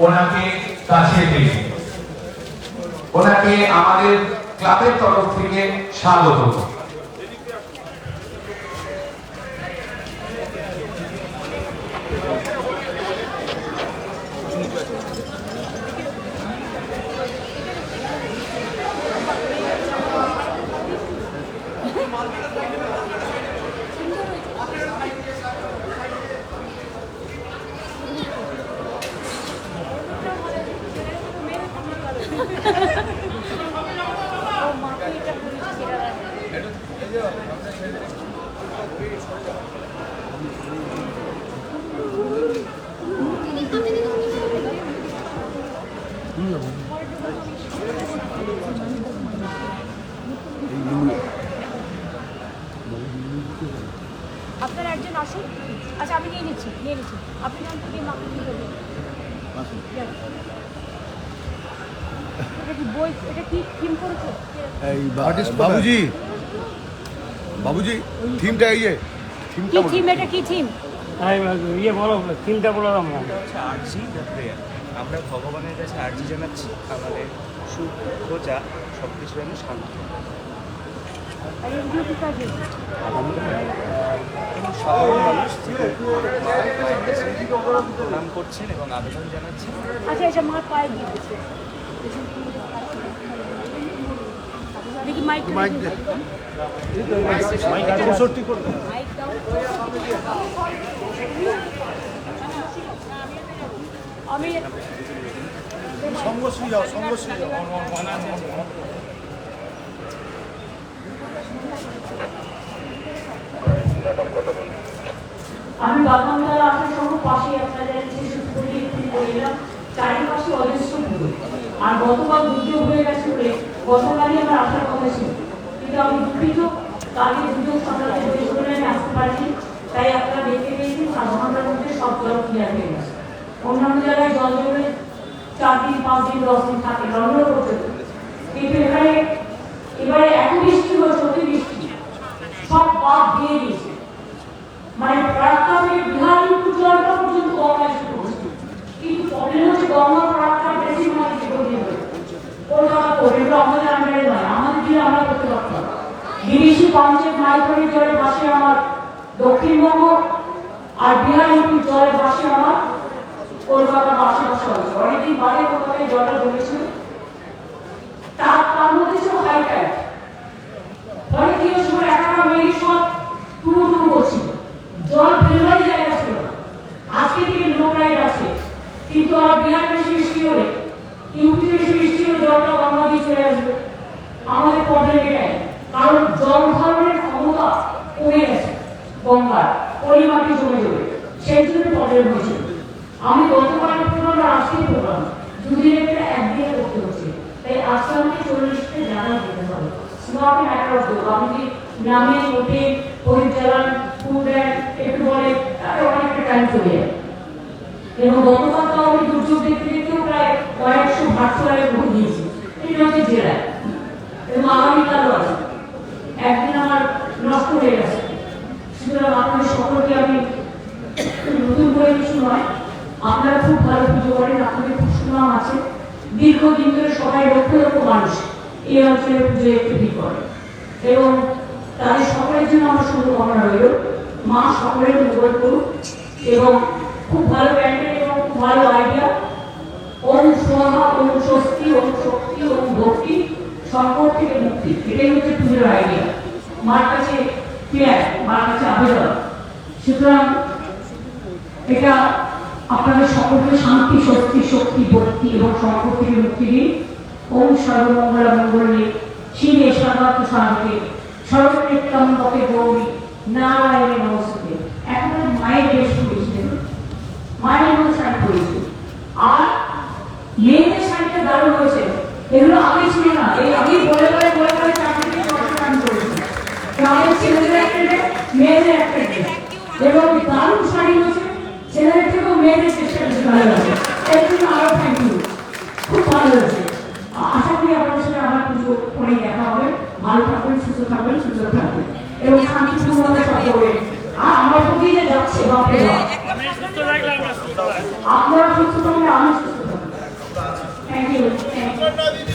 ওনাকে কাছে পেয়ে ওনাকে আমাদের ক্লাবের তরফ থেকে স্বাগত। আপনার একজন আসুন। আচ্ছা আমি নিয়ে নিচ্ছি আপনি জানতে গিয়ে মাকে কি করবেন? এটা কি বই, এটা কি থিম করেছে? বাবুজি বাবুজি থিমটা এই যে কি থিম, এটা কি থিম? ইয়ে বলো, থিমটা বলো। আমরা আরজি দ্য প্রেয়ার, আমরা ভগবানের কাছে আরজি জানাচ্ছি আমাদের সুখ খোঁজা সব কিছু যেন শান্ত। আর এগুলো কি কাজে? সাধারণ মানুষ মায়ের কাছে প্রণাম করছেন এবং আবেদন জানাচ্ছেন। আচ্ছা আচ্ছা, মার পায়ে দিয়েছে। দেখি মাইক মাইক দে। মাইক 64 করে দাও। মাইক দাও। আমি সঙ্গশ্রী যাও, সঙ্গশ্রী যাও। আমি বাগানতলা আসার সময় পাশে আপনাদের বললাম চারিপাশে অজস্র পুরো, আর গতকাল দুর্যোগ হয়ে গেছে বলে গতকালই আমার আসার কথা ছিল, কিন্তু আমি দুঃখিত কালকে দুর্যোগ সামলাতে হয়েছে বলে আমি আসতে পারিনি। তাই আপনারা দেখতে পেয়েছি 7 ঘন্টার মধ্যে সব জল ক্লিয়ার হয়ে গেছে। অন্যান্য জায়গায় জল জমে 4 দিন 5 দিন 10 দিন থাকে রন্ধ করতে, কিন্তু এবারে এত বৃষ্টি হয়েছে, অতি বৃষ্টি সব বাদ দিয়ে দিয়েছে। মানে প্রাক্কা থেকে বিহারীপুর জলটা পর্যন্ত গঙ্গায় শুরু হচ্ছে, কিন্তু প্রবলেম হচ্ছে গঙ্গা প্রাক্কা বেশি মানে কলকাতা করে এগুলো আমাদের আন্ডারে নয়, আমাদের দিলে আমরা করতে পারতাম। বিদেশি পাঞ্চের মাইথনের জলের পাশে আমার দক্ষিণবঙ্গ, আর বিহারীপুর জলের পাশে আমার কলকাতা আশেপাশে হচ্ছে। অনেকদিন বাদে কলকাতায় জলটা জমেছিল, তার মধ্যে ছিল হাই টাইড, ফলে কি সময় একটা মেয়ের সব টুরু টুরু করছিল, জল ফেলবারই জায়গা ছিল না। আজকে থেকে লো টাইড আছে, কিন্তু আর বিহার বেশি বৃষ্টি হলে, ইউপি বেশি বৃষ্টি হলে জলটা গঙ্গা দিয়ে চলে আসবে। আমাদের প্রবলেম এটাই, কারণ জল ধারণের ক্ষমতা কমে গেছে গঙ্গার, পরিমাটি জমে যাবে, সেই জন্য প্রবলেম হয়েছিল। আমি গতকালের প্রোগ্রাম আর আজকের প্রোগ্রাম দুদিনের একটা একদিনে করতে হচ্ছে, তাই আজকে আমাকে 40টা জায়গা যেতে হবে। নট এ ম্যাটার অফ ডো, আপনি নামে ওঠে প্রদীপ জ্বালান, ফুল দেন, একটু বলে, তাতে অনেকটা টাইম চলে যায়। এবং গতকাল তো আমি দুর্যোগ দেখতে দেখতেও প্রায় কয়েকশো ভার্চুয়ালে ভোট দিয়েছি, এটা হচ্ছে জেলায়, এবং আগামীকালও আছে। একদিন আমার নষ্ট হয়ে গেছে। সুতরাং আপনাদের সকলকে আমি নতুন করে কিছু নয়, আপনারা খুব ভালো পুজো করেন, আপনাদের খুব সুনাম আছে, দীর্ঘদিন ধরে সবাই লক্ষ লক্ষ মানুষ এই অঞ্চলের পুজোয় একটু ভিড় করে, এবং তাদের সকলের জন্য আমার শুভকামনা রইল। মা সকলের মঙ্গল করুক, এবং খুব ভালো প্যান্ডেল এবং খুব ভালো আইডিয়া। ওম সোহা, ওম স্বস্তি, ওম শক্তি, ওম ভক্তি, সংকট থেকে মুক্তি, এটাই হচ্ছে পুজোর আইডিয়া। মার কাছে প্রেয়ার, মার কাছে আবেদন। সুতরাং এটা আপনাদের সকলকে শান্তি, স্বস্তি, শক্তি, ভক্তি এবং সংকট থেকে মুক্তি দিন। ওম সর্বমঙ্গল মঙ্গলে শিবে সর্বার্থ সাধকে সর্বনিত্যম পথে গৌরী নারায়ণে নমস্তে। এখন মায়ের বেশ করেছিলেন, মায়ের মতো শাড়ি করেছে, আর মেয়েদের শাড়িটা দারুণ হয়েছে। এগুলো আগে ছিল না, এই আমি বলে চাকরিতে সরকার করেছি। আমাদের ছেলেদের একটা ড্রেস, মেয়েদের একটা ড্রেস, এবং দারুণ শাড়ি হয়েছে। ছেলেদের থেকেও মেয়েদের চেষ্টা বেশি ভালো লাগে, এর জন্য আরো থ্যাংক ইউ, খুব ভালো হয়েছে। আশা করি আপনাদের সাথে আমার পুজো করে দেখা হবে। ভালো থাকবেন, সুস্থ থাকবেন, সুন্দর থাকবেন, এবং শান্তিপূর্ণভাবে সব করবেন। আর আমার প্রতি যে যাচ্ছে বাপরে বাপ, আপনারা সুস্থ থাকলে আমি সুস্থ you. Thank you.